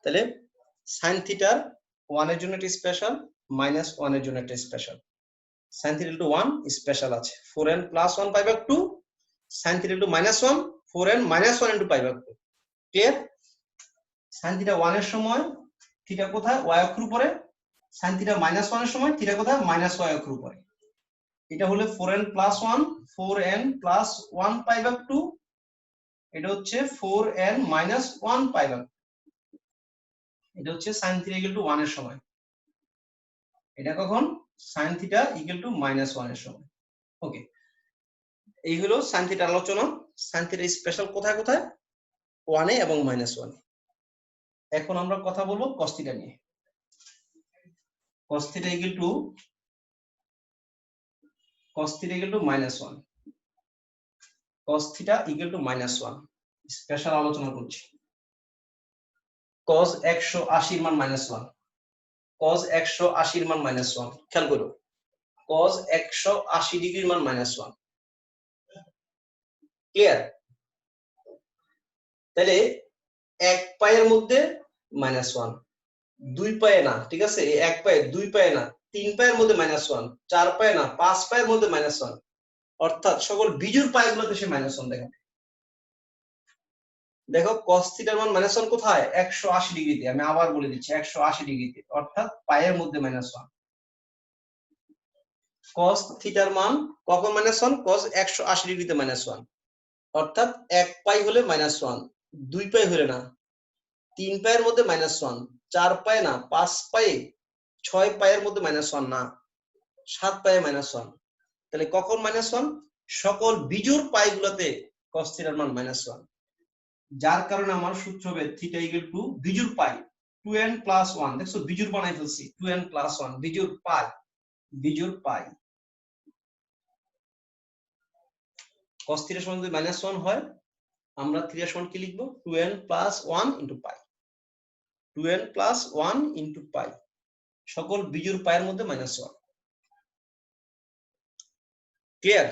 তাহলে সাইন থিটার 1 এর জন্য একটা স্পেশাল, -1 এর জন্য একটা special. Sine theta equals to 1 special আছে 4n + 1 π/2, sine theta equals to -1 4n - 1 * π/2। Clear? Sine theta 1 এর সময় থিটা কোথায়? y অক্ষের উপরে। সাইন থিটা -1 এর সময় থিটা কোথায়? -y অক্ষের উপরে। এটা হলো 4n + 1 4n + 1 π/2, এটা হচ্ছে 4n - 1 π/2। এটা হচ্ছে সাইন থিটা ইকুয়াল টু 1 এর সময়। এটা কখন? সাইন থিটা ইকুয়াল টু -1 এর সময়। ওকে, এই হলো সাইন থিটার আলোচনা। সাইন থিটার স্পেশাল কোথায় কোথায়? 1 এ এবং -1 এ। এখন আমরা কথা বলবো cos থিটা নিয়ে। cos theta equals to -1, cos theta equals to -1 special আলোচনা করছি। cos 180 এর মান -1, cos 180 এর মান -1। খেয়াল করো, cos 180 ডিগ্রির মান -1। ক্লিয়ার? তাহলে এক পায়ের মধ্যে -1, দুই পায়ে না, ঠিক আছে? এক পায়ে, দুই পায়ে না, তিন পায়ের মধ্যে -1, চার পায়ে না, পাঁচ পায়ের মধ্যে -1, অর্থাৎ সকল বিজোড় পায়গুলোতে সে -1 দেখাবে। দেখো cos থিটার মান -1 কোথায়? 180 ডিগ্রিতে। আমি আবার বলে দিচ্ছি 180 ডিগ্রিতে, অর্থাৎ পায়ের মধ্যে -1। cos থিটার মান কখন -1? cos 180 ডিগ্রিতে -1, অর্থাৎ এক পাই হলে -1, দুই পাই হলে না, তিন পায়ের মধ্যে -1, চার পায়ে না, পাঁচ পায়ে, ছয় পায়ের মধ্যে -1 না, সাত পায়ে -1। তাহলে কখন -1? সকল বিজোড় পাইগুলোতে cos থিটার মান -1। যার কারণে আমার সূত্র হবে থিটা ইকুয়াল টু বিজোড় পাই 2n + 1। দেখছো বিজোড় বানাই ফেলছি, 2n + 1 বিজোড় পাই, বিজোড় পাই। cos থিটার সমান যদি -1 হয়, আমরা থিটার সমান কি লিখবো? 2n + 1 * পাই, 2n + 1 * পাই। সকল বিজোড় পায়ের মধ্যে -1। ক্লিয়ার?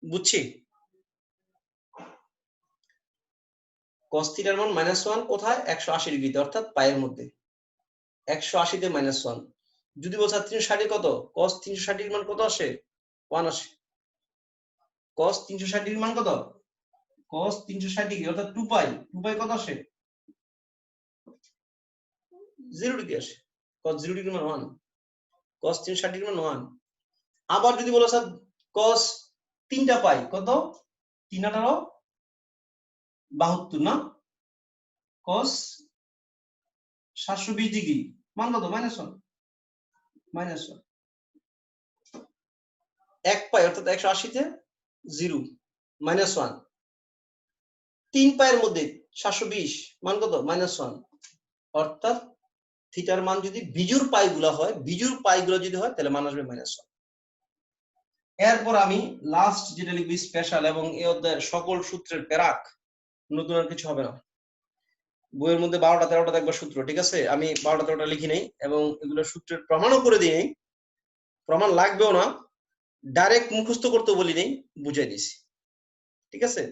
বুঝছি? cos থিটার মান -1 কোথায়? 180 ডিগ্রিতে, অর্থাৎ পায়ের মধ্যে। 180 তে -1। যদি বলছা 360 কত? cos 360 এর মান কত আসে? 1 আসে। cos 360 ডিগ্রির মান কত? cos 360 ডিগ্রি অর্থাৎ 2 পাই। 2 পাই কত আসে? 0 ডিগ্রি আসে। cos 0 ডিগ্রির মান 1, cos 360 ডিগ্রির মান 1। আবার যদি বলো স্যার cos 3টা পাই কত? 3 * 18 72 না? cos 720 ডিগ্রি মান কত? -1, -1। এক পাই অর্থাৎ 180 তে 0 -1, তিন পায়ের মধ্যে 720 মান কত? -1, অর্থাৎ থিটার মান যদি বিজোড় পাইগুলো হয়, বিজোড় পাইগুলো যদি হয়, তাহলে মান আসবে -1। এরপর আমি লাস্ট যেটা লিখবি স্পেশাল, এবং এই অধ্যায়ের সকল সূত্রের প্যারাক, নতুন আর কিছু হবে না। বইয়ের মধ্যে 12টা 13টা দেখবা সূত্র, ঠিক আছে? আমি 12টা 13টা লিখি নেই, এবং এগুলো সূত্রের প্রমাণও করে দিই নেই, প্রমাণ লাগবেও না, ডাইরেক্ট মুখস্থ করতে বলি নেই, বুঝাই দিছি। ঠিক আছে?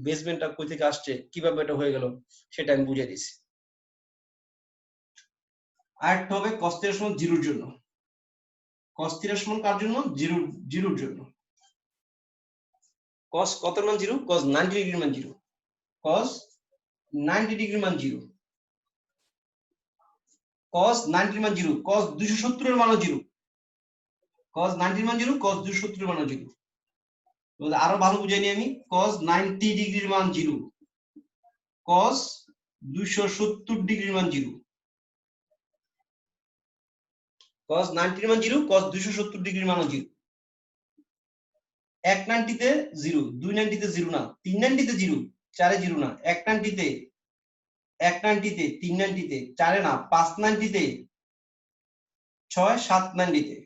বেসমেন্টটা কই থেকে আসছে, কিভাবে এটা হয়ে গেল, সেটা আমি বুঝাই দিছি। আরেকটা হবে cos থিটা সমান 0 এর জন্য। cos থিটা সমান কার জন্য? 0 এর জন্য। cos কত মান 0? cos 90 ডিগ্রির মান 0, cos 90 ডিগ্রির মান 0, cos 90 এর মান 0, cos 270 এর মানও 0, cos 90 এর মান 0, cos 270 এর মানও 0। তাহলে আরো ভালো বুঝাই নি আমি, cos 90 ডিগ্রির মান 0, cos 270 ডিগ্রির মান 0, cos 90 এর মান 0, cos 270 ডিগ্রির মানও 0। 190 তে 0, 290 তে 0 না, 390 তে 0, 4 এ 0 না, 190 তে, 190 তে, 390 তে, 4 এ না, 590 তে, 6, 790 তে,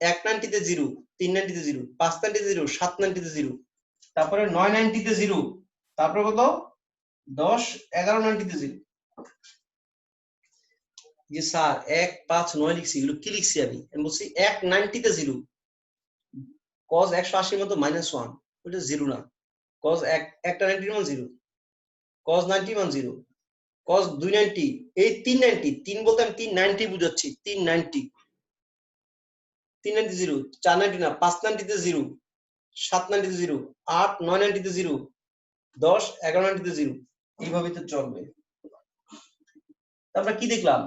190 তে 0, 390 তে 0, 590 তে 0, 790 তে 0, তারপরে 990 তে 0, তারপরে কত? 10, 1190 তে 0। যে স্যার 1, 5, 9 লিখছি, এগুলো কি লিখছি আমি? আমি বলছি 190 তে 0, cos 180 এর মতো -1, ওটা 0 না, cos একটা 90 এর মান 0, cos 90 মান 0, cos 290 এই 390, 3 বলতে আমি 390 বুঝাচ্ছি, 390 390 0, 490 না 590 তে 0, 790 তে 0, 8 990 তে 0, 10 1190 তে 0, এইভাবে তো চলবে। আমরা কি দেখলাম,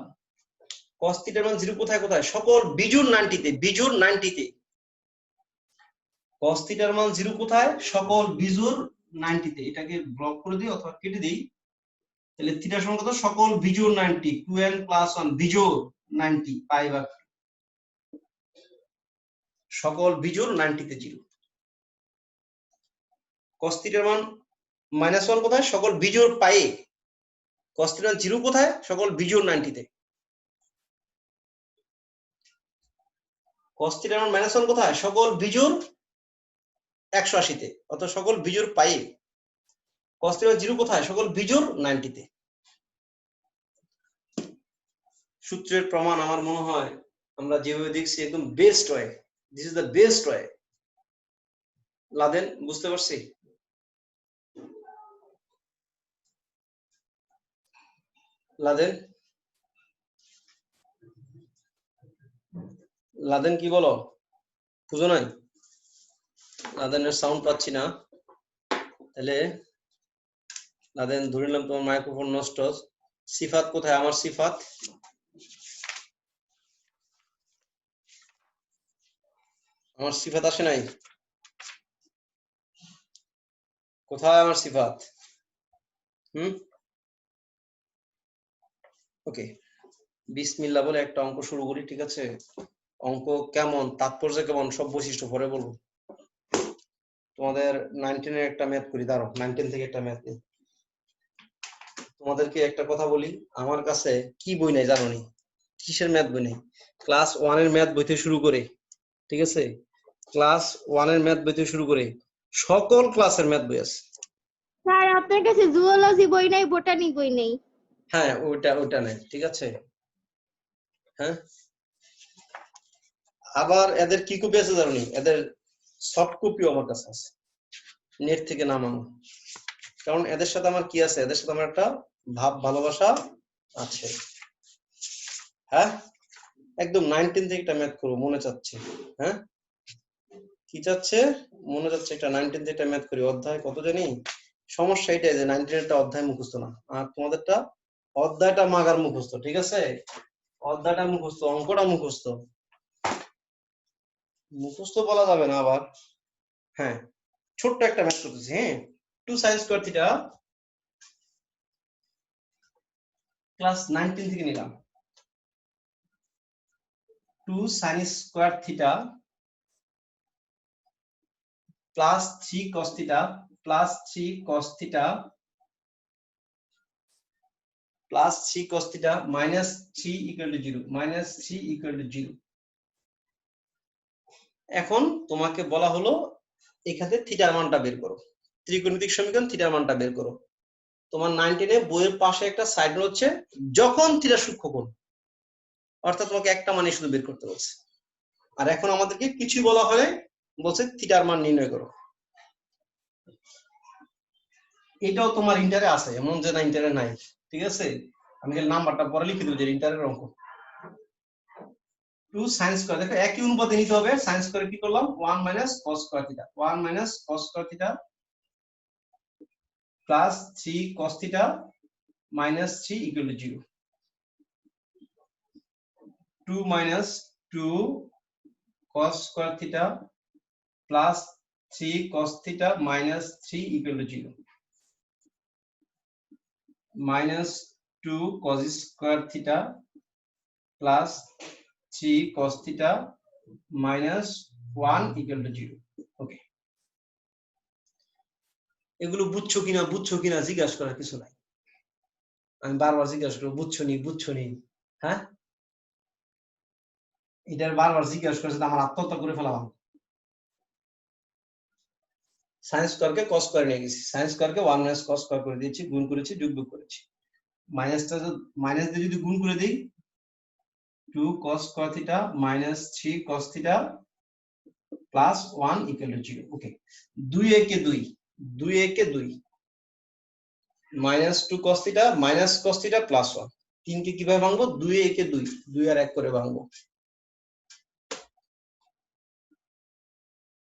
cos θ মান 0 কোথায় কোথায়, সকল বিজোড় 90 তে, বিজোড় 90 তে। cos θ মান 0 কোথায়, সকল বিজোড় 90 তে। এটাকে ব্লক করে দিই অথবা কেটে দিই, তাহলে θ সমান কত, সকল বিজোড় 90, 2n + 1 বিজোড় 90 পাই ভাগ সকল বিজোড় 90 তে 0। cos θ মান -1 কোথায়, সকল বিজোড় পায়ে। cos θ মান 0 কোথায়, সকল বিজোড় 90 তে। cos θ মান -1 কোথায়, সকল বিজোড় 180 তে, অর্থাৎ সকল বিজোড় পায়ে। cos θ মান 0 কোথায়, সকল বিজোড় 90 তে। সূত্রের প্রমাণ আমার মনে হয় আমরা যেভাবে দেখছি একদম best way, this is the best way. Laden বুঝতে পারছি? লাদেন, লাদেন কি বলো, বুঝো নাই? লাদেনের সাউন্ড পাচ্ছি না, তাহলে লাদেন ধরে নিলাম তোমার মাইক্রোফোন নষ্ট। সিফাত কোথায়, আমার সিফাত? আমার সিফাত আসে নাই, কোথায় আমার সিফাত? ওকে, বিসমিল্লাহ বলে একটা অঙ্ক শুরু করি, ঠিক আছে? অঙ্ক কেমন, তাৎপর্য কেমন, সব বৈশিষ্ট্য পরে বলবো। তোমাদের 19 এর একটা ম্যাথ করি, দাঁড়াও 19 থেকে একটা ম্যাথ নেই। তোমাদেরকে একটা কথা বলি, আমার কাছে কি বই নাই জানো নি? কিসের ম্যাথ বই নেই? ক্লাস 1 এর ম্যাথ বই থেকে শুরু করে, ঠিক আছে, ক্লাস 1 এর ম্যাথ বই থেকে শুরু করে সকল ক্লাসের ম্যাথ বই আছে। স্যার আপনার কাছে জুওলজি বই নাই, বোটানি বই নেই? হ্যাঁ, ওটা নেই, ঠিক আছে। হ্যাঁ, আবার এদের কি কপি আছে জানো নি? এদের সফট কপিও আমার কাছে আছে, নেট থেকে নামানো। কারণ এদের সাথে আমার কি আছে, এদের সাথে আমার একটা ভাব ভালোবাসা আছে। হ্যাঁ, একদম 19 থেকে একটা ম্যাথ করবো মনে চাচ্ছে। হ্যাঁ, কি চাচ্ছে, মনে যাচ্ছে একটা 19 থেকে একটা ম্যাথ করি। অধ্যায় কত জানি, সমস্যা এটাই যে 19 একটা অধ্যায় মুখস্থ না, আর তোমাদেরটা অধ্যায়টা মাগার মুখস্থ, ঠিক আছে? অধ্যায়টা মুখস্থ, অঙ্কটা মুখস্থ, মুখস্থ বলা যাবে না আবার। হ্যাঁ, ছোট্ট একটা ম্যাথ করতেছি। হ্যাঁ, 2 sin স্কয়ার থিটা, ক্লাস 19 থেকে নিলাম। 2 sin square theta plus 3 cos theta plus 3 cos theta plus 3 cos theta minus 3 equal to 0, minus 3 equal to 0। এখন তোমাকে বলা হলো এখানে থিটার মানটা বের করো, ত্রিকোণমিতিক সমীকরণ থিটার মানটা বের করো। তোমার 19 এ বইয়ের পাশে একটা সাইড হচ্ছে যখন থিটা সূক্ষ্মকোণ, অর্থাৎ তোমাকে একটা মানে শুধু বের করতে বলছে। আর এখন আমাদেরকে কিছু বলা হয়, বলছে থিটার মান নির্ণয় করো। এটাও তোমার ইন্টারে আছে, এমন যে না ইন্টারে নাই, ঠিক আছে? আমি খালি নাম্বারটা পরে লিখে দেবো যে ইন্টারের অঙ্ক। 2 sin স্কয়ার, দেখো একই অনুপাতে নিতে হবে। sin স্কয়ার কি করলাম, 1 minus cos square theta, 1 minus cos square theta plus 3 cos theta minus 3 equal to 0। 2 minus 2 cos square theta plus 3 cos theta minus 3 equal to 0। Minus 2 cos square theta plus 3 cos theta minus 1 equal to 0। ওকে, এগুলো বুঝছো কিনা জিজ্ঞাসা করার কিছু নাই, আমি বারবার জিজ্ঞাসা করবো বুঝছো নি। হ্যাঁ, এটার বারবার জিজ্ঞাসা করেছে, আমার আত্মহত্যা করে ফেলাম। সাইন স্কয়ারকে cos স্কয়ার নিয়ে গেছি, সাইন স্কয়ারকে 1 মাইনাস cos স্কয়ার করে দিয়েছি, গুণ করেছি, যোগ করেছি। মাইনাসটা মাইনাস দিয়ে যদি গুণ করে দিই, 2 cos square theta minus 3 cos theta plus 1 equal to 0। ওকে, 2 একে 2, 2 একে 2, minus 2 cos theta minus cos theta plus 1 তিনকে কিভাবে ভাঙবো 2 এ একে 2 2 আর 1 করে ভাঙবো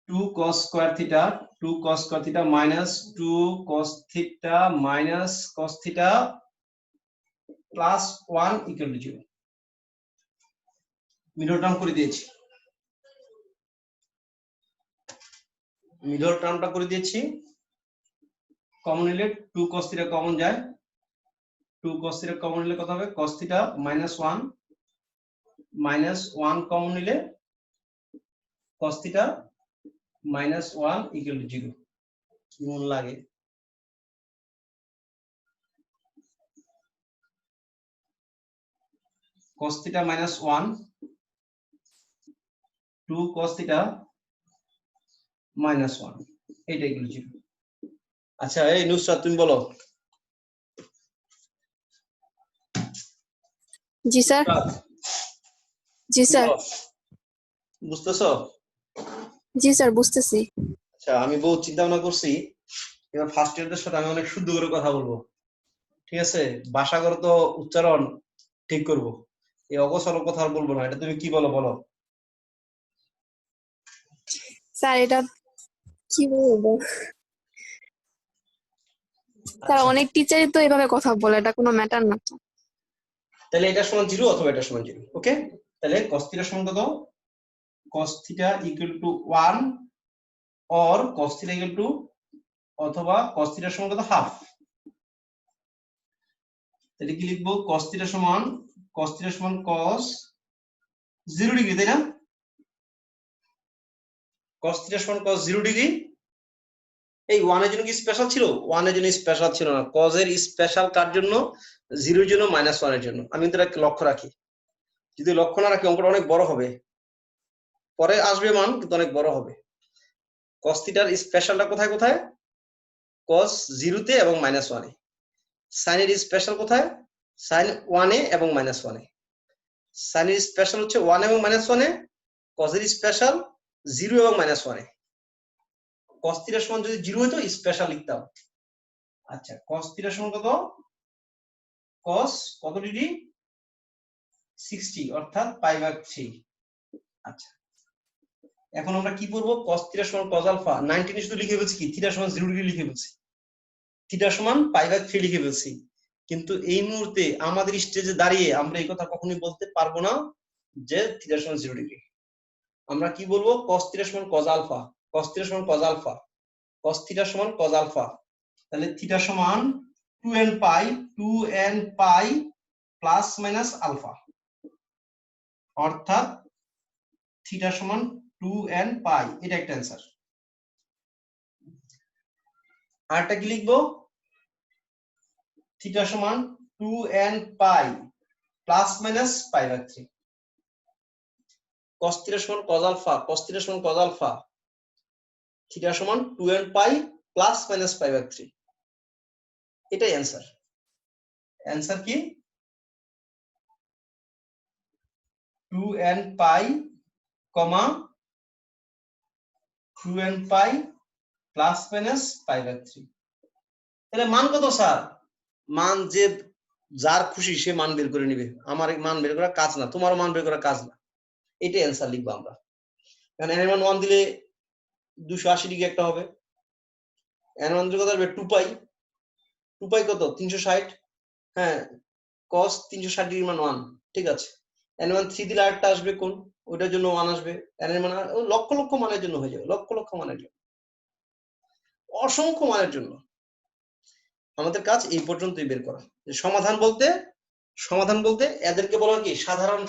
2 cos square theta 2 cos square theta minus 2 cos theta minus cos theta plus 1 equal to 0 middle term করে দিয়েছি মিডল টার্মটা করে দিয়েছি কমন নিলে 2 cos থিটা কমন যায় 2 cos থিটা কমন নিলে কত হবে cos থিটা মাইনাস 1 কমন নিলে cos theta minus 1 equal to 0 কেমন লাগে cos theta minus 1 2 cos theta minus 1 এইটা ইকুয়াল টু 0 আচ্ছা এই নুসরাত তুমি বলো জি স্যার জি স্যার বুঝতেছো জি স্যার বুঝতেছি আচ্ছা আমি বহু চিন্তা ভাবনা করছি এবার ফার্স্ট ইয়ারদের সাথে আমি অনেক শুদ্ধ করে কথা বলবো ঠিক আছে ভাষাগত উচ্চারণ ঠিক করব এই অগোছালো কথা আর বলবো না এটা তুমি কি বলো বলো স্যার এটা কি বলবো স্যার আচ্ছা অনেক টিচারই তো এভাবে কথা বলে এটা কোনো ম্যাটার না তো তাহলে এটা সমান 0 অথবা এটা সমান 0 ওকে তাহলে cos থিটা সমান কত cos theta equals to 1 or cos theta equals two অথবা cos থিটা সমান কত হাফ তাহলে কি লিখবো cos থিটা সমান cos 0 ডিগ্রি তাই না cos থিটা সমান cos 0 ডিগ্রি এই 1 এর জন্য কি স্পেশাল ছিল 1 এর জন্য স্পেশাল ছিল না cos এর স্পেশাল কার জন্য 0 এর জন্য -1 এর জন্য আমি কিন্তু এটা লক্ষ্য রাখি যদি লক্ষ্য না রাখি অঙ্কটা অনেক বড় হবে পরে আসবে মান কিন্তু অনেক বড় হবে cos থিটার স্পেশালটা কোথায় কোথায় cos 0 তে এবং -1 এ sin এর স্পেশাল কোথায় sin 1 এ এবং -1 এ sin এর স্পেশাল হচ্ছে 1 এবং -1 এ cos এর স্পেশাল 0 এবং -1 এ cos থিটার সমান যদি 0 হতো স্পেশাল লিখতাম আচ্ছা cos থিটার সমান কত cos কত ডিগ্রি 60 অর্থাৎ π/3 আচ্ছা এখন আমরা কি করব cos থিটা সমান cos আলফা 19 শুধু লিখে ফেলছি কি থিটা সমান 0 ডিগ্রি লিখে ফেলছি থিটা সমান π/3 লিখে ফেলছি কিন্তু এই মুহূর্তে আমাদের স্টেজে দাঁড়িয়ে আমরা এই কথা কখনোই বলতে পারবো না যে থিটা সমান 0 ডিগ্রি আমরা কি বলবো cos থিটা সমান cos আলফা cos থিটা সমান cos আলফা cos থিটা সমান cos আলফা তাহলে থিটা সমান 2n pi plus minus alpha অর্থাৎ থিটা সমান 2n পাই এটা একটা অ্যানসার আরটা কি লিখবো থিটা সমান 2n pi plus minus π/3 cos theta সমান cos আলফা cos থিটা সমান cos আলফা থিটা সমান 2n পাই প্লাস মাইনাস π/3 এটাই অ্যানসার অ্যানসার কি 2n পাই 2n পাই প্লাস মাইনাস π/3 তাহলে মান কত স্যার মান যে যার খুশি সে মান বের করে নিবে আমার মান বের করা কাজ না তোমার মান বের করা কাজ না এটাই অ্যানসার লিখবো আমরা কারণ n এর মান 1 দিলে 280 ডিগ্রি একটা হবে n মান কত আসবে 2 পাই 2 পাই কত 360 হ্যাঁ cos 360 ডিগ্রি মান 1 ঠিক আছে n মান 3 দিলে আরেকটা আসবে কোন ওটার জন্য 1 আসবে n এর মান লক্ষ লক্ষ মানের জন্য হয়ে যাবে লক্ষ লক্ষ মানের জন্য অসংখ্য মানের জন্য আমাদের কাজ এই পর্যন্তই বের করা যে সমাধান বলতে এদেরকে বলা হয় কি সাধারণ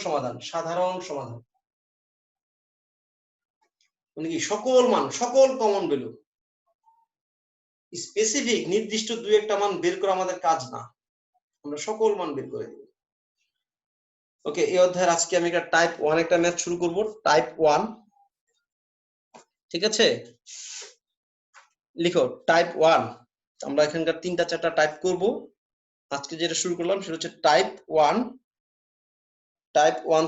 সমাধান মানে কি সকল মান সকল কমন ভ্যালু স্পেসিফিক নির্দিষ্ট দুই একটা মান বের করা আমাদের কাজ না আমরা সকল মান বের করে দেব ওকে এই অধ্যায়ের আজকে আমি একটা টাইপ 1 একটা ম্যাথ শুরু করব টাইপ 1 ঠিক আছে লিখো টাইপ 1 আমরা এখানকার তিনটা চারটা টাইপ করব আজকে যেটা শুরু করলাম সেটা হচ্ছে টাইপ 1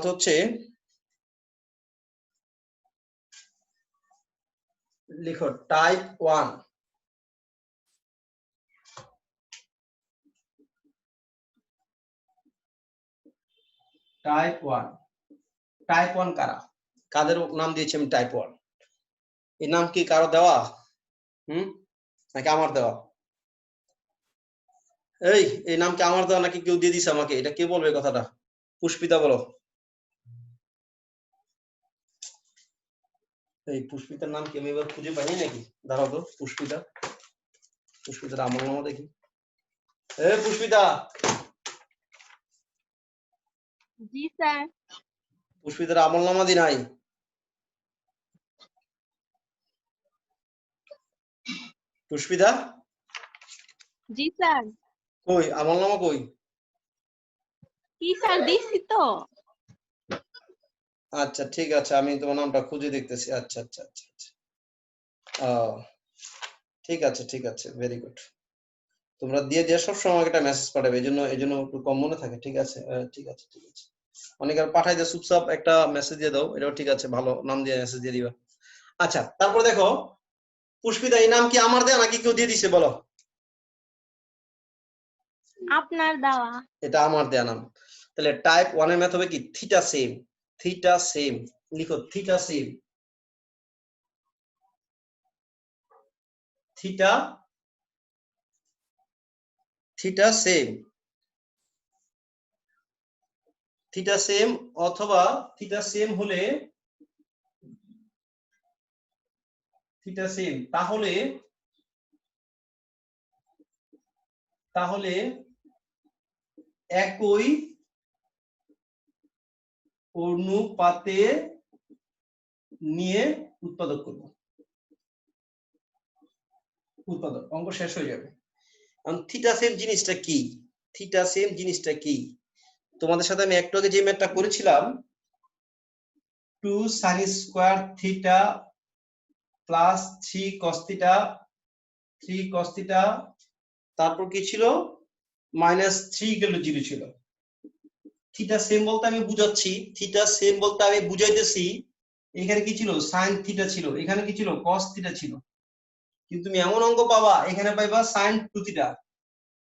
তো হচ্ছে লিখো টাইপ 1 টাইপ 1 টাইপ 1 কারা, কাদের নাম দিয়েছি আমি টাইপ 1? এই নাম কি কারো দেওয়া নাকি আমার দেওয়া? এই নাম কি আমার দেওয়া নাকি কেউ দিয়ে দিছে আমাকে? এটা কে বলবে কথাটা? পুষ্পিতা বলো। এই পুষ্পিতার নাম কি আমি এবার খুঁজে পাইনি নাকি? দাঁড়াও তো, পুষ্পিতার আমল নামা দেখি। পুষ্পিতা। জি স্যার। পুষ্পিতার আমল নামা দি নাই? পুষ্পিতা। জি স্যার। কই আমল নামা কই? কি স্যার দিছি তো। আচ্ছা ঠিক আছে, আমি তোমার নামটা খুঁজে দেখতেছি। আচ্ছা আচ্ছা আচ্ছা আচ্ছা, ঠিক আছে ঠিক আছে, ভেরি গুড। তোমরা দিয়ে সবসময় আমাকে একটা মেসেজ পাঠাবে, এই জন্য একটু কম মনে থাকে। ঠিক আছে ঠিক আছে ঠিক আছে। অনেকে আর পাঠাই দিয়ে চুপচাপ একটা মেসেজ দিয়ে দাও, এটাও ঠিক আছে, ভালো নাম দিয়ে মেসেজ দিয়ে দিবা। আচ্ছা, তারপর দেখো পুষ্পিতা, এই নাম কি আমার দেয়া নাকি কেউ দিয়ে দিছে বলো? আপনার দেওয়া। এটা আমার দেয়া নাম। তাহলে টাইপ 1 এর ম্যাথ হবে কি? Theta same. থিটা সেম লিখো, theta same. Theta theta same theta same অথবা থিটা সেম হলে থিটা সেম তাহলে একই অনুপাতে নিয়ে উৎপাদক করব। উৎপাদক অঙ্ক শেষ হয়ে যাবে। থিটা সেম জিনিসটা কি? থিটা সেম জিনিসটা কি? তোমাদের সাথে আমি একটু আগে যে ম্যাথটা করেছিলাম, 2 sin square theta plus 3 cos theta, 3 cos theta, তারপর কি ছিল? -3 = 0 ছিল। থিটা সেম বলতে আমি বুঝাচ্ছি, থিটা সেম বলতে আমি বুঝাইতেছি এখানে কি ছিল? sin থিটা ছিল, এখানে কি ছিল? cos থিটা ছিল। কিন্তু তুমি এমন অঙ্ক পাবা, এখানে পাইবা sin 2 থিটা,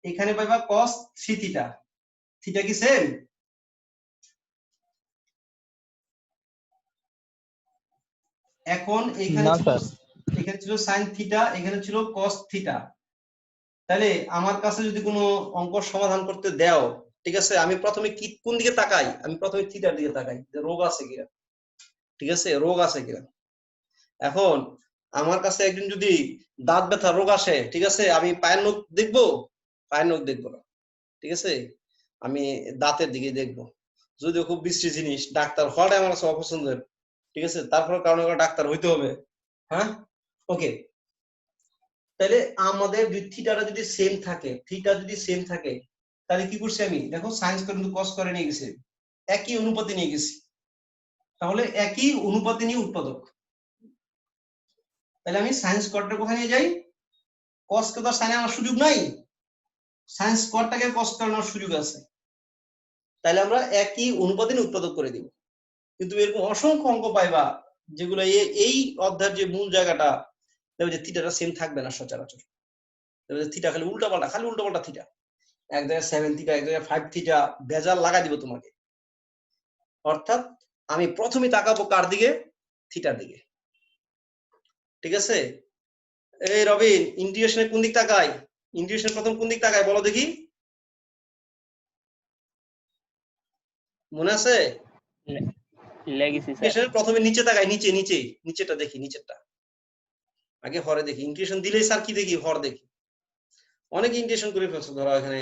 এখানে পাইবা cos 3 থিটা। থিটা কি সেম? এখন এখানে ছিল sin থিটা, এখানে ছিল cos থিটা। তাহলে আমার কাছে যদি কোনো অঙ্ক সমাধান করতে দাও, ঠিক আছে, আমি প্রথমে কোন দিকে তাকাই? আমি প্রথমে থিটার দিকে তাকাই, যে রোগ আছে কিনা। ঠিক আছে, রোগ আছে কিনা। এখন আমার কাছে একদিন যদি দাঁত ব্যথা রোগ আসে, ঠিক আছে, আমি পায়ের নখ দেখবো? পায়ের নখ দেখবো না। ঠিক আছে, আমি দাঁতের দিকে দেখবো। যদিও খুব বিশ্রী জিনিস, ডাক্তার হওয়াটাই আমার কাছে অপছন্দের। ঠিক আছে, তারপর কারণে ডাক্তার হইতে হবে। হ্যাঁ, ওকে। তাহলে আমাদের থিটাটা যদি সেম থাকে, থিটা যদি সেম থাকে, তাহলে কি করছি আমি? দেখো সাইন্স করে কিন্তু কস করে নিয়ে গেছে, একই অনুপাতে নিয়ে গেছি। তাহলে একই অনুপাতে নিয়ে উৎপাদক। তাহলে আমি সাইন্স কটটা কোথায় নিয়ে যাই? কস কে তো সাইনে আমার সুযোগ নাই, সাইন্স কটটাকে কস করানোর সুযোগ আছে। তাহলে আমরা একই অনুপাতে নিয়ে উৎপাদক করে দিব। কিন্তু এরকম অসংখ্য অঙ্ক পাইবা যেগুলো এই অধ্যায়ের যে মূল জায়গাটা, দেখবে যে থিটাটা সেম থাকবে না সচরাচর। দেখবে যে থিটা খালি উল্টাপাল্টা থিটা, এক জায়গায় 7 থিটা, এক জায়গায় 5 থিটা, ভেজাল লাগাই দিব তোমাকে। অর্থাৎ আমি প্রথমে তাকাবো কার দিকে? থিটার দিকে। ঠিক আছে, এই রবিন, ইন্টিগ্রেশনে কোন দিক তাকাই? ইন্টিগ্রেশন প্রথম কোন দিক তাকাই বলো দেখি, মনে আছে? ইন্টিগ্রেশনের প্রথমে নিচে তাকাই, নিচেটা দেখি, নিচেরটা আগে হরে দেখি। ইন্টিগ্রেশন দিলেই স্যার কি দেখি? হর দেখি। অনেক ইন্টিগ্রেশন করে ফেলছো, ধরো এখানে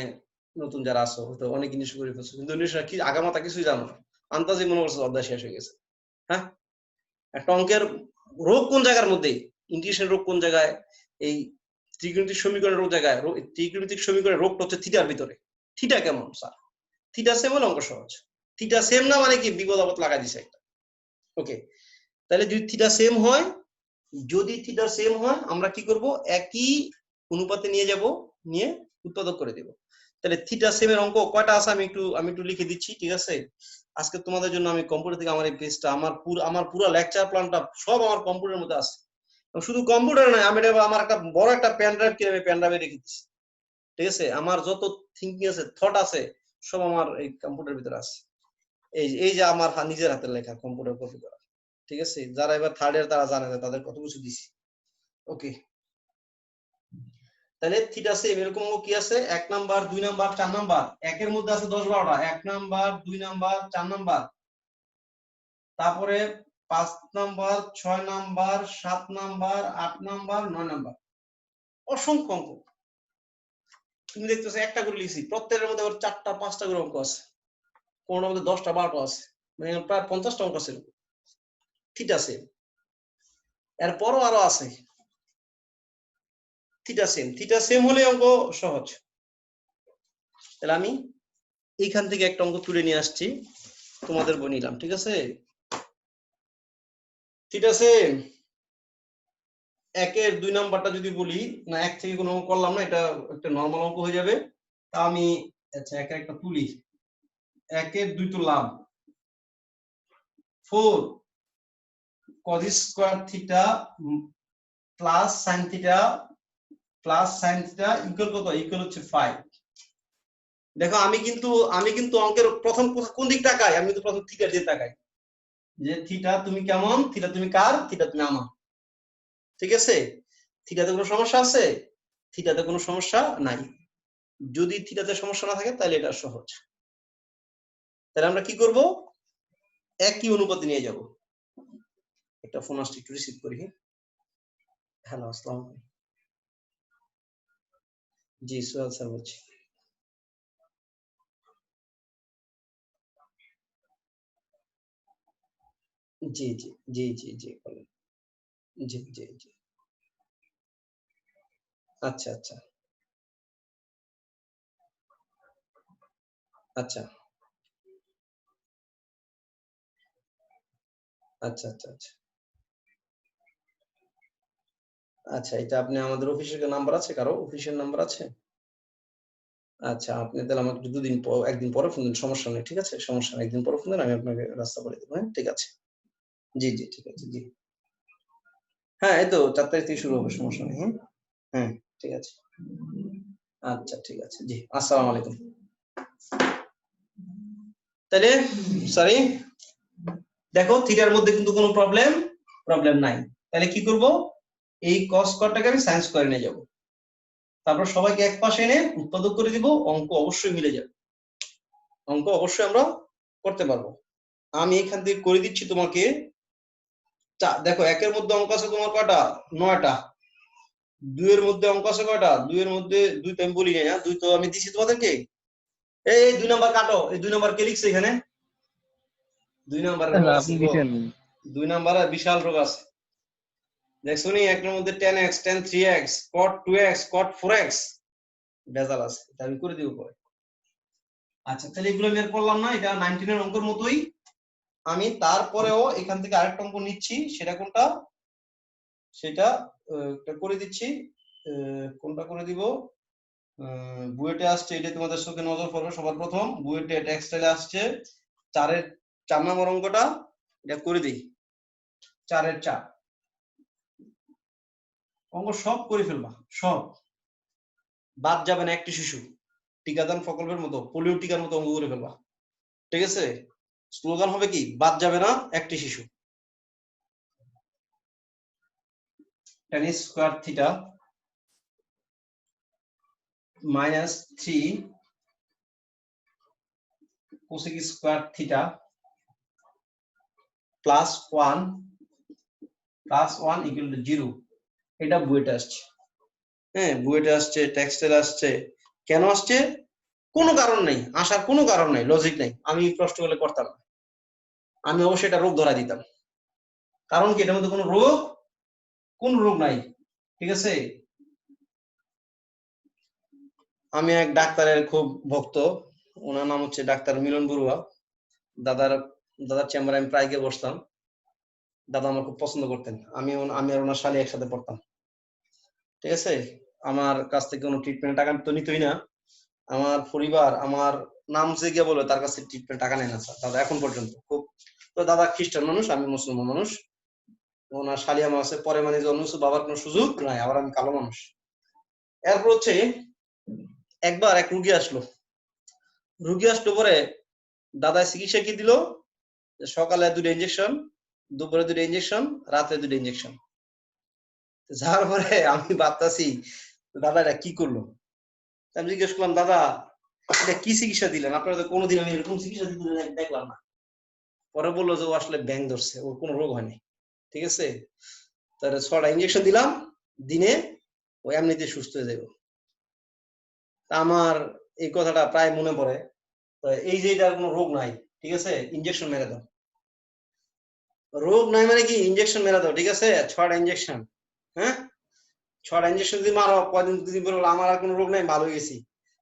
নতুন যারা আসো হয়তো অনেক ইন্টিগ্রেশন করে ফেলছো, কিন্তু ইন্টিগ্রেশন কি আগামাতা কিছুই জানো না, আন্দাজে মনে করছো অধ্যায় শেষ হয়ে গেছে। হ্যাঁ, একটা অঙ্কের রোগ কোন জায়গার মধ্যে? ইন্টিগ্রেশন রোগ কোন জায়গায়? এই ত্রিকোণমিতিক সমীকরণের রোগ জায়গায়। ত্রিকোণমিতিক সমীকরণের রোগটা হচ্ছে থিটার ভিতরে। থিটা কেমন স্যার? থিটা সেম হলে অঙ্ক সহজ। থিটা সেম না মানে কি? বিপদ আপদ লাগাই দিছে একটা। ওকে, তাহলে যদি থিটা সেম হয়, আমরা কি করব? একই অনুপাতে নিয়ে যাব, নিয়ে উৎপাদক করে দেব। তাহলে থিটা সেম এর অঙ্ক কয়টা আছে আমি একটু লিখে দিচ্ছি। ঠিক আছে, আজকে তোমাদের জন্য আমি কম্পিউটার থেকে আমার এই পেজটা, আমার পুরো লেকচার প্ল্যানটা সব আমার কম্পিউটারের মধ্যে আছে। শুধু কম্পিউটার নয়, আমি আমার একটা বড় একটা পেন ড্রাইভ কিনে আমি পেন ড্রাইভে রেখে দিচ্ছি। ঠিক আছে, আমার যত থিঙ্কিং আছে, থট আছে, সব আমার এই কম্পিউটারের ভিতরে আছে। এই যে আমার নিজের হাতের লেখা কম্পিউটার কপি করা, ঠিক আছে? যারা এবার থার্ড ইয়ার তারা জানে না তাদের কত কিছু দিছি। ওকে, তাহলে থিটা সেম এরকম কি আছে 1 নাম্বার 2 নাম্বার 4 নাম্বার, একের মধ্যে আছে 10 12টা, 1 নাম্বার 2 নাম্বার 4 নাম্বার, তারপরে 5 number 6 number 7 number 8 number 9 number, অসংখ্য অঙ্ক। তুমি দেখতেছো একটা করে লিখছি, প্রত্যেকের মধ্যে আবার 4টা 5টা করে অঙ্ক আছে, কোনটার মধ্যে 10টা 12টা আছে, মানে প্রায় 50টা অঙ্ক আছে থিটা সেম। এরপরও আরো আছে থিটা সেম হলে অঙ্ক সহজ। তাহলে আমি এইখান থেকে একটা অঙ্ক তুলে নিয়ে আসছি, তোমাদের বই নিলাম, ঠিক আছে? থিটা সেম একের 2 নাম্বারটা যদি বলি, না 1 থেকে কোনো অঙ্ক করলাম না, এটা একটা নরমাল অঙ্ক হয়ে যাবে। তা আমি আচ্ছা একের একটা তুলি, একের 2 তুললাম, 4 cos square theta plus sin theta equal কত? ইকুয়াল হচ্ছে 5। দেখো আমি কিন্তু অঙ্কের প্রথম কোন দিক তাকাই? আমি কিন্তু প্রথম থিটার দিকে তাকাই, যে থিটা তুমি কেমন, থিটা তুমি কার, থিটা তুমি আমার, ঠিক আছে? থিটাতে কোনো সমস্যা আছে? থিটাতে কোনো সমস্যা নাই। যদি থিটাতে সমস্যা না থাকে তাহলে এটা সহজ। তাহলে আমরা কি করব? একই অনুপাতে নিয়ে যাব। একটা ফোন আসছে, একটু রিসিভ করি। হ্যালো, আসসালামু আলাইকুম। জি সোহেল স্যার বলছি। জি জি জি জি জি বলেন। জি জি জি। আচ্ছা আচ্ছা আচ্ছা আচ্ছা আচ্ছা আচ্ছা আচ্ছা, এটা আপনি আমাদের অফিসের নাম্বার আছে? কারো অফিসের নাম্বার আছে? আচ্ছা, আপনি তাহলে আমাকে একটু একদিন পরে ফোন দিন, সমস্যা নেই, ঠিক আছে? সমস্যা নেই, একদিন পরে ফোন দিন, আমি আপনাকে রাস্তা বলে দেবো। হ্যাঁ, ঠিক আছে। জি জি ঠিক আছে। জি হ্যাঁ, এই তো 4 তারিখ থেকে শুরু হবে, সমস্যা নেই। হ্যাঁ হ্যাঁ ঠিক আছে। আচ্ছা ঠিক আছে। জি, আসসালামু আলাইকুম। তাহলে সরি, দেখো থিটার মধ্যে কিন্তু কোনো প্রবলেম নাই। তাহলে কি করব? এই cos স্কয়ারটাকে আমি sin স্কয়ারে নিয়ে যাব, তারপর সবাইকে এক পাশে এনে উৎপাদক করে দিব, অঙ্ক অবশ্যই মিলে যাবে, অঙ্ক অবশ্যই আমরা করতে পারবো। আমি এখান থেকে করে দিচ্ছি তোমাকে। দেখো একের মধ্যে অঙ্ক আছে তোমার কয়টা? 9টা। 2 এর মধ্যে অঙ্ক আছে কয়টা? 2 এর মধ্যে 2 তো আমি বলি না, 2 তো আমি দিছি তোমাদেরকে। এই 2 নাম্বার কাটো, এই 2 নাম্বার কে লিখছে এখানে? 2 নাম্বারের রোগ আছে আপনি গো, লিখেন। 2 নাম্বারে বিশাল রোগ আছে। দেখছো নি একের মধ্যে tan x tan 3x cot 2x cot 4x ভেজাল আছে, এটা আমি করে দিব পরে। আচ্ছা, তাহলে এগুলো আমি আর করলাম না, এটা 19 এর অঙ্কের মতোই। আমি তারপরেও এখান থেকে আরেকটা অঙ্ক নিচ্ছি, সেটা কোনটা? সেটা করে দিচ্ছি। কোনটা করে দিব? বুয়েটে আসছে, এটা তোমাদের চোখে নজর পড়বে সবার প্রথম। বুয়েটে টেক্সটাইলে আসছে 4 নম্বর অঙ্কটা, এটা করে দিই। 4 অঙ্ক সব করে ফেলবা, সব বাদ যাবে না একটি শিশু। টিকাদান প্রকল্পের মতো, পোলিও টিকার মতো অঙ্ক করে ফেলবা, ঠিক আছে? স্লোগান হবে কি? বাদ যাবে না একটি শিশু। tan square theta -3 cosec square theta +1 equal to 0। এটা বুয়েটে আসছে। হ্যাঁ, বুয়েটে আসছে, টেক্সটাইল আসছে। কেন আসছে? কোনো কারণ নেই, আসার কোনো কারণ নাই, লজিক নাই। আমি প্রশ্ন করলে করতাম না, আমি অবশ্যই এটা রোগ ধরা দিতাম। কারণ কি? এটার মধ্যে কোন রোগ নাই, ঠিক আছে? আমি এক ডাক্তারের খুব ভক্ত, ওনার নাম হচ্ছে ডাক্তার মিলন বড়ুয়া। দাদার চেম্বারে আমি প্রায় গিয়ে বসতাম। দাদা আমার খুব পছন্দ করতেন। আমি আর ওনার শালী একসাথে পড়তাম, ঠিক আছে? আমার কাছ থেকে কোনো ট্রিটমেন্ট টাকা তো নিতই না। আমার পরিবার আমার নাম যে গিয়ে বলবে তার কাছে ট্রিটমেন্ট টাকা নেয় না স্যার দাদা, এখন পর্যন্ত। খুব তো দাদা খ্রিস্টান মানুষ, আমি মুসলমান মানুষ। ওনার শালী আমার আছে, পরে মানে জন্ম বাবার কোনো সুযোগ নাই, আবার আমি কালো মানুষ। এরপর হচ্ছে একবার এক রুগী আসলো পরে দাদা চিকিৎসা কি দিল? সকালে 2টা ইনজেকশন, দুপুরে 2টা ইনজেকশন, রাতে 2টা ইনজেকশন। যার পরে আমি ভাবতাছি দাদা এটা কি করলো? আমি জিজ্ঞেস করলাম, দাদা এটা কি চিকিৎসা দিলেন? আপনারা তো কোনোদিন আমি এরকম চিকিৎসা দিতে দেখলাম না। পরে বললো যে ও আসলে ব্যাং ধরছে, ওর কোনো রোগ হয়নি। ঠিক আছে, তাহলে 6টা ইনজেকশন দিলাম দিনে, ও এমনিতে সুস্থ হয়ে যাবে। আমার এই কথাটা প্রায় মনে পড়ে। তো এই যে এটার কোনো রোগ নাই, ঠিক আছে, ইনজেকশন মেরে দাও। রোগ নাই মানে কি, ইনজেকশন মেরে দাও, ঠিক আছে, 6টা ইনজেকশন। হ্যাঁ, 6টা ইনজেকশন যদি মারো, কয়দিন দুদিন পরে বলো আমার আর কোনো রোগ নাই, ভালো হয়ে গেছি।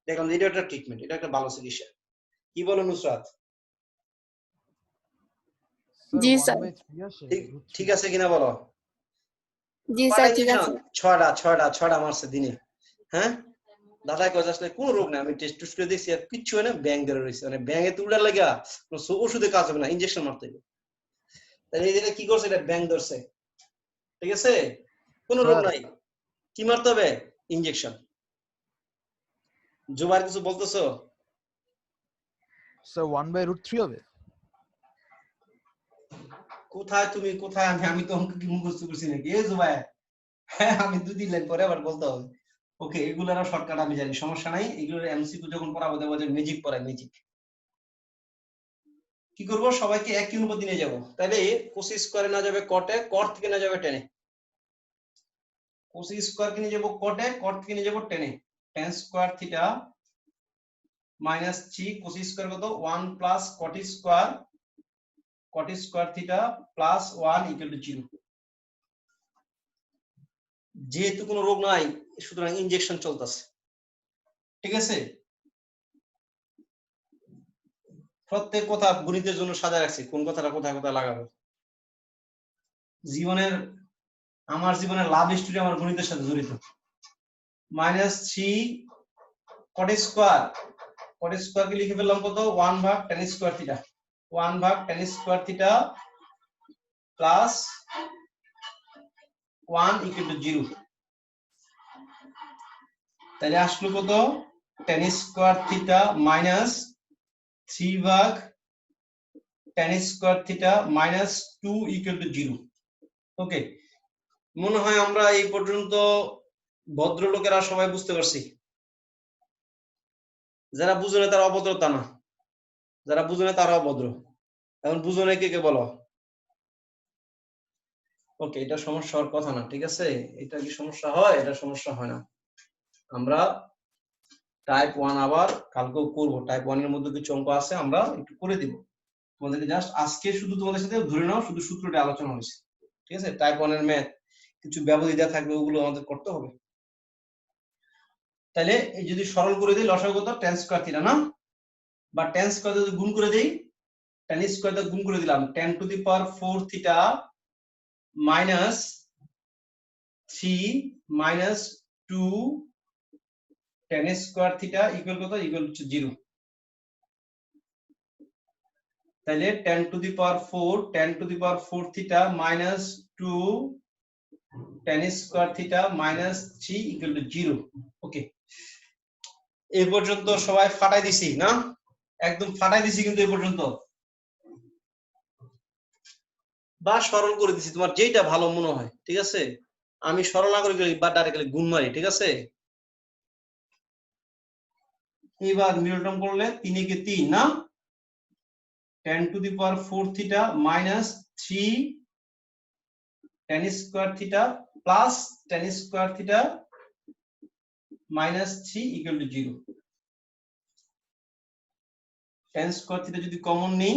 দেখলাম এটা একটা ট্রিটমেন্ট, এটা একটা ভালো চিকিৎসা। কি বলো নুসরাত? স্যার জি 1 স্যার। বাই 3 আসে ঠিক root 3 ঠিক আছে কিনা বলো? জি কয়টা স্যার ঠিক ইনজেকশন? আছে। 6টা মারছে দিনে। হ্যাঁ, দাদা কয় আসলে কোনো রোগ নাই, আমি টেস্ট টুস্ট করে দেখছি আর কিচ্ছু হয় না, ব্যাং ধরে রয়েছে। মানে ব্যাঙে তুলার লাগা কোনো ওষুধে কাজ হবে না, ইনজেকশন মারতে হবে। তাহলে এই কি করছে, এটা ব্যাং ধরছে। ঠিক আছে, কোনো রোগ স্যার নাই, কি মারতে হবে? ইনজেকশন। জুবাইর কিছু বলতেছো? স্যার 1 বাই root 3 হবে? কোথায় তুমি, কোথায় আমি? আমি তো অঙ্ক কি মুখস্থ করছি নাকি? এ জুবাইর, হ্যাঁ আমি 2-3 লাইন পরে আবার বলতে হবে। ওকে, এগুলোর শর্টকাট আমি জানি, সমস্যা নাই। এগুলোর এমসিকিউ যখন পড়াবো দেবো যে ম্যাজিক পড়ায়, ম্যাজিক। কি করবো, সবাইকে একই অনুপাতে নিয়ে যাবো। তাহলে কোসি স্কোয়ারে না যাবে কটে, কট থেকে না যাবে টেনে। কোসি স্কোয়ার কে নিয়ে যাবো কটে, কট থেকে নিয়ে যাবো টেনে। Tan square theta minus 3 Kosi square কত? 1 plus cot square theta plus 1 equal to 0। যেহেতু কোনো রোগ নাই, সুতরাং ইনজেকশন চলতেছে। ঠিক আছে, প্রত্যেক কথা গণিতের জন্য সাজা রাখছি, কোন কথাটা কোথায় কোথায় লাগাবো। আমার জীবনের লাভ স্টোরি আমার গণিতের সাথে জড়িত। -3 কট স্কোয়ার কে লিখে ফেললাম কত? 1 ভাগ tan স্কোয়ার থিটা, 1 ভাগ tan square theta plus 1 equal to 0। তাহলে আসলো কত? tan স্কোয়ার থিটা মাইনাস 3 ভাগ tan square theta minus 2 equal to 0। ওকে, মনে হয় আমরা এই পর্যন্ত ভদ্রলোকেরা সবাই বুঝতে পারছি। যারা বুঝে না তারা অভদ্রতা না, যারা বুঝে না তারা অভদ্র। এখন বুঝো না কে কে বলো? ওকে, এটা সমস্যা হওয়ার কথা না, ঠিক আছে। এটা কি সমস্যা হয়? এটা সমস্যা হয় না। আমরা টাইপ 1 আবার কালকেও করবো। টাইপ 1 এর মধ্যে কিছু অঙ্ক আছে, আমরা একটু করে দিব তোমাদেরকে। জাস্ট আজকে শুধু তোমাদের সাথে ধরে নাও, শুধু সূত্রটা আলোচনা হয়েছে। ঠিক আছে, টাইপ 1 এর ম্যাথ কিছু ব্যবধি দেওয়া থাকবে, ওগুলো আমাদের করতে হবে। তাহলে এই যদি সরল করে দিই, লসাগু কত? tan স্কয়ার থিটা না, বা tan স্কয়ার যদি গুণ করে দেই, tan স্কয়ার দিয়ে গুণ করে দিলাম, tan to the power 4 theta minus 3 minus 2 tan square theta equal কত? Equal to 0। তাহলে tan to the power 4 theta minus 2 tan square theta minus 3 equal to 0। Okay, এই পর্যন্ত সবাই ফাটাই দিছি না? একদম ফাটাই দিছি কিন্তু এই পর্যন্ত, বা সরল করে দিছি, তোমার যেটা ভালো মনে হয়। ঠিক আছে, আমি সরল না করে বা ডাইরেক্টলি গুণ মারি। ঠিক আছে, এবার মিডল করলে 3 কে 3 না, tan to the power 4 theta minus 3 tan square theta plus tan square theta minus 3 equal to 0। tan square theta যদি কমন নেই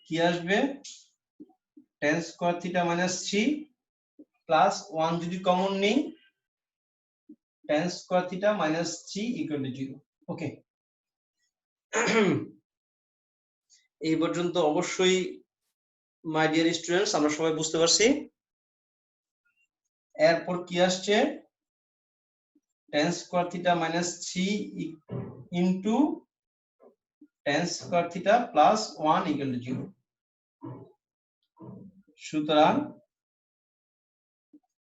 কি আসবে? tan square theta minus 3 plus 1 যদি কমন নেই, tan square theta minus 3 equal to 0। Okay, এই পর্যন্ত অবশ্যই my dear students আমরা সবাই বুঝতে পারছি। এরপর কি আসছে? tan square theta minus 3 into tan square theta plus 1 equal to 0। সুতরাং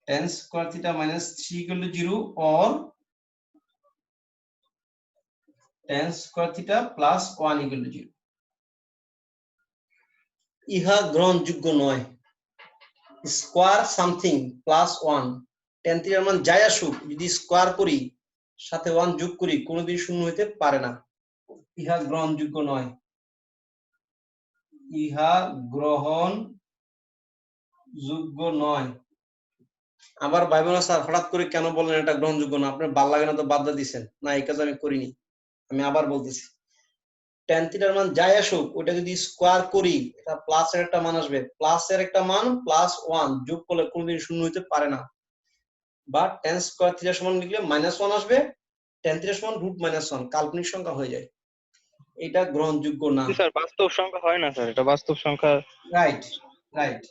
tan square theta minus 3 equal to 0 or tan square theta plus 1 equal to 0। ইহা গ্রহণযোগ্য নয়। স্কয়ার সামথিং প্লাস 1 tan থিটার মান যাই আসুক যদি স্কয়ার করি সাথে 1 যোগ করি কোনোদিন শূন্য হইতে পারে না। ইহা গ্রহণযোগ্য নয়। ইহা গ্রহণযোগ্য নয়। আবার ভাইবোনা স্যার হঠাৎ করে কেন বললেন এটা গ্রহণযোগ্য না? আপনার ভাল লাগে না তো বাদ দিয়েছেন। না, এই কাজ আমি করিনি। আমি আবার বলতেছি, tan থিটার মান যাই আসুক ওটা যদি স্কয়ার করি এটা প্লাস এর একটা মান আসবে, প্লাস এর একটা মান প্লাস 1 যোগ করলে কোনোদিন শূন্য হইতে পারে না। বা tan স্কয়ার থিটা সমান লিখলে -1 আসবে, tan থিটা সমান √-1 কাল্পনিক সংখ্যা হয়ে যায়। এটা গ্রহণযোগ্য না। জি স্যার, বাস্তব সংখ্যা হয় না স্যার, এটা বাস্তব সংখ্যা। Right right.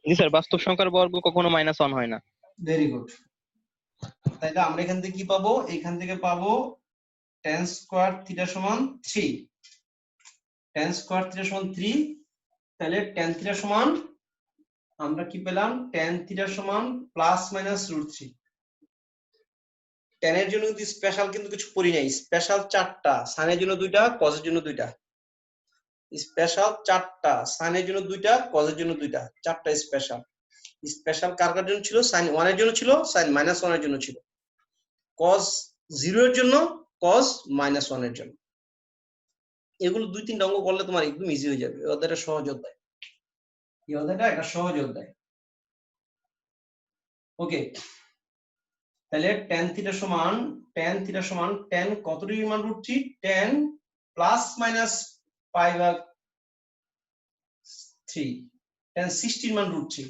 জি স্যার, বাস্তব সংখ্যার বর্গ কখনো -1 হয় না। Very good. তাহলে আমরা এখান থেকে কি পাবো? এখান থেকে পাবো tan স্কয়ার থিটা সমান 3, tan স্কয়ার থিটা সমান 3। তাহলে tan থিটা সমান আমরা কি পেলাম? tan থিটা সমান ±√3। tan এর জন্য কিন্তু স্পেশাল কিন্তু কিছু করি নাই, স্পেশাল 4টা, sin এর জন্য 2টা, cos এর জন্য 2টা। স্পেশাল 4টা, sin এর জন্য 2টা, cos এর জন্য 2টা, 4টা স্পেশাল। স্পেশাল কার কার জন্য ছিল? sin 1 এর জন্য ছিল, sin -1 এর জন্য ছিল, cos 0 এর জন্য, cos -1 এর জন্য। এগুলো 2-3টা অঙ্ক করলে তোমার একদম ইজি হয়ে যাবে। ওদের সহজ অধ্যায়, এই অধ্যায়টা একটা সহজ অধ্যায়। ওকে, তাহলে tan থিটা সমান tan কত ডিগ্রি মান √3? tan ±π/3, tan 60 মান √3,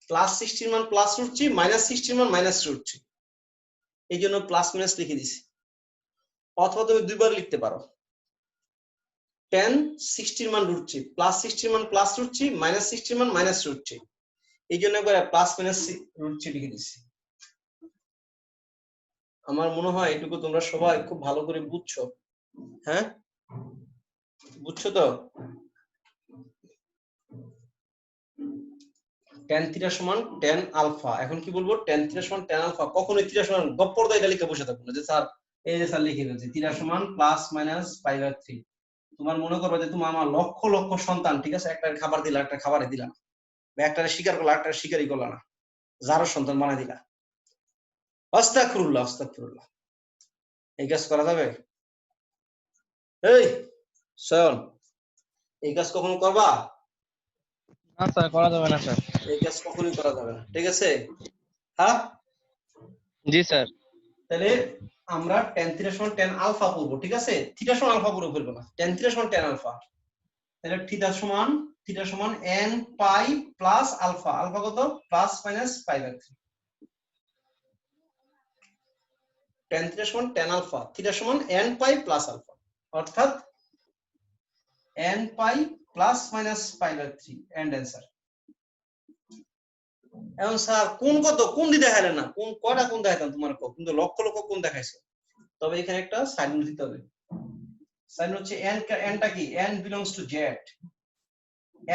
প্লাস 60 মান +√3, -60 মান -√3। এই জন্য প্লাস মাইনাস লিখে দিছি। অথবা তুমি দুইবার লিখতে পারো, tan 60 মান √3, +60 মান +√3, -60 মান -√3। এই জন্য একবার প্লাস মাইনাস √3 লিখে দিছি। আমার মনে হয় এটুকু তোমরা সবাই খুব ভালো করে বুঝছো। হ্যাঁ, বুঝছো তো? tan থিটা সমান tan আলফা। এখন কি বলবো? tan থিটা সমান tan আলফা। কখনোই থিটা সমান গপ্পর দাইটা লিখে বসে থাকবো না যে স্যার এই যে স্যার লিখে ফেলছি থিটা সমান ±π/3। তোমার মনে করবে যে তুমি আমার লক্ষ লক্ষ সন্তান, ঠিক আছে, একটা খাবার দিলা, একটা খাবারে দিলা না, বা একটা শিকার করলা, একটা শিকারই করলা না, যারও সন্তান বানাই দিলা। আস্তাগফিরুল্লাহ আস্তাগফিরুল্লাহ। এই কাজ করা যাবে? এই শোন, এই কাজ কখনো করবা? না স্যার, করা যাবে না স্যার। এই কাজ কখনোই করা যাবে না, ঠিক আছে? হ্যাঁ, জি স্যার। তাহলে আমরা tan থিটা সমান tan আলফা পড়বো, ঠিক আছে? থিটা সমান আলফা পুরো ফেলবো না, tan থিটা সমান tan আলফা। তাহলে থিটা সমান n pi plus alpha. Alpha কত? ±π/3। tan থিটা সমান tan আলফা, থিটা সমান n পাই প্লাস আলফা, অর্থাৎ n pi plus minus π/3 and answer. এখন স্যার কোন কত কোন দি দেখাইলেন না? কোন কয়টা কোন দেখাইতাম তোমার কিন্তু লক্ষ লক্ষ কোন দেখাইছো। তবে এখানে একটা সাইন দিতে হবে। সাইন হচ্ছে n টা কি? n belongs to z।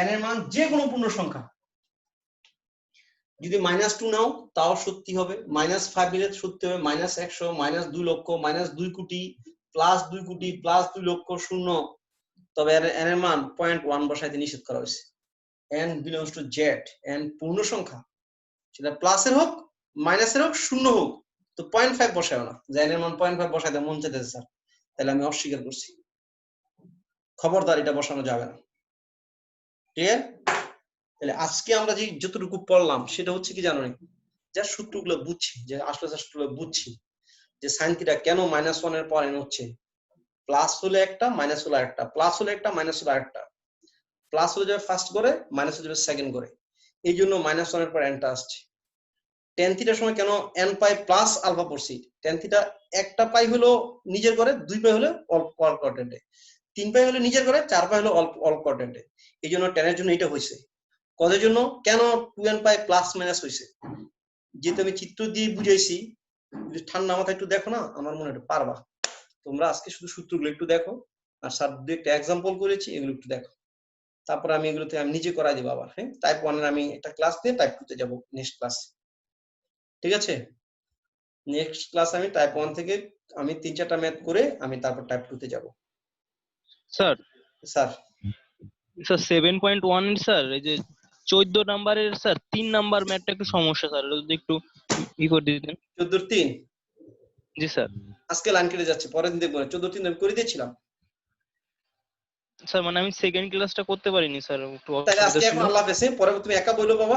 n এর মান যে কোনো পূর্ণ সংখ্যা। যদি -2 নাও তাও সত্যি হবে, -5 নিলে সত্যি হবে, -100, -2 লক্ষ, -2 কোটি, +2 কোটি, +2 লক্ষ, শূন্য। তবে n এর মান 0.1 বসাইতে নিষেধ করা হয়েছে। n belongs to z, n পূর্ণ সংখ্যা, সেটা প্লাসের হোক মাইনাসের হোক শূন্য হোক, তো 0.5 বসায়ও না। যে n এর মান 0.5 বসাইতে মন চাইতেছে স্যার, তাহলে আমি অস্বীকার করছি, খবরদার এটা বসানো যাবে না। ক্লিয়ার? তাহলে আজকে আমরা যে যতটুকু পড়লাম সেটা হচ্ছে কি জানো, যা সূত্রগুলো বুঝছি, যে আসলে সূত্রগুলো বুঝছি, যে sin থিটা কেন -1 এর পর n হচ্ছে, প্লাস হলে একটা, মাইনাস হলে আরেকটা, প্লাস হলে একটা, মাইনাস হলে আরেকটা, প্লাস হলে যাবে ফার্স্ট করে, মাইনাস হলে যাবে সেকেন্ড করে, এই জন্য -1 এর পর nটা আসছে। tan থিটার সময় কেন n পাই প্লাস আলফা পড়ছি? tan থিটা একটা পাই হলো নিজের ঘরে, 2 পাই হলো অল কোয়াড্রেন্টে, 3 পাই হলো নিজের ঘরে, 4 পাই হলো অল কোয়াড্রেন্টে। এই জন্য tan এর জন্য এটা হইছে। কজের জন্য কেন 2n পাই প্লাস মাইনাস হইছে? যেহেতু আমি চিত্র দিয়ে বুঝাইছি, যদি ঠান্ডা মাথায় একটু দেখো না, আমার মনে হয় পারবা। তোমরা আজকে শুধু সূত্রগুলো একটু দেখো, আর স্যার দু একটা एग्जांपल করেছি এগুলো একটু দেখো, তারপর আমি এগুলোতে আমি নিজে করাই দেব আবার। হ্যাঁ, টাইপ 1 এর আমি একটা ক্লাস দিয়ে টাইপ 2 তে যাব নেক্সট ক্লাস, ঠিক আছে? নেক্সট ক্লাস আমি টাইপ 1 থেকে আমি 3-4টা ম্যাথ করে আমি তারপর টাইপ 2 তে যাব। স্যার স্যার স্যার 7.1 এর স্যার এই যে 14 নাম্বারের স্যার 3 নাম্বার ম্যাথটা একটু সমস্যা স্যার, এটা যদি একটু ই করে দিতেন। 14-3 জি স্যার। আজকে লাইন কেটে যাচ্ছে, পরের দিন দেখবো। 14-3 আমি করে দিয়েছিলাম। স্যার মানে আমি সেকেন্ড ক্লাসটা করতে পারিনি স্যার, একটু তাহলে অসুবিধা আজকে ছিল। এখন আল্লাহ হাফেজ, পরে তুমি একা বইলো বাবা।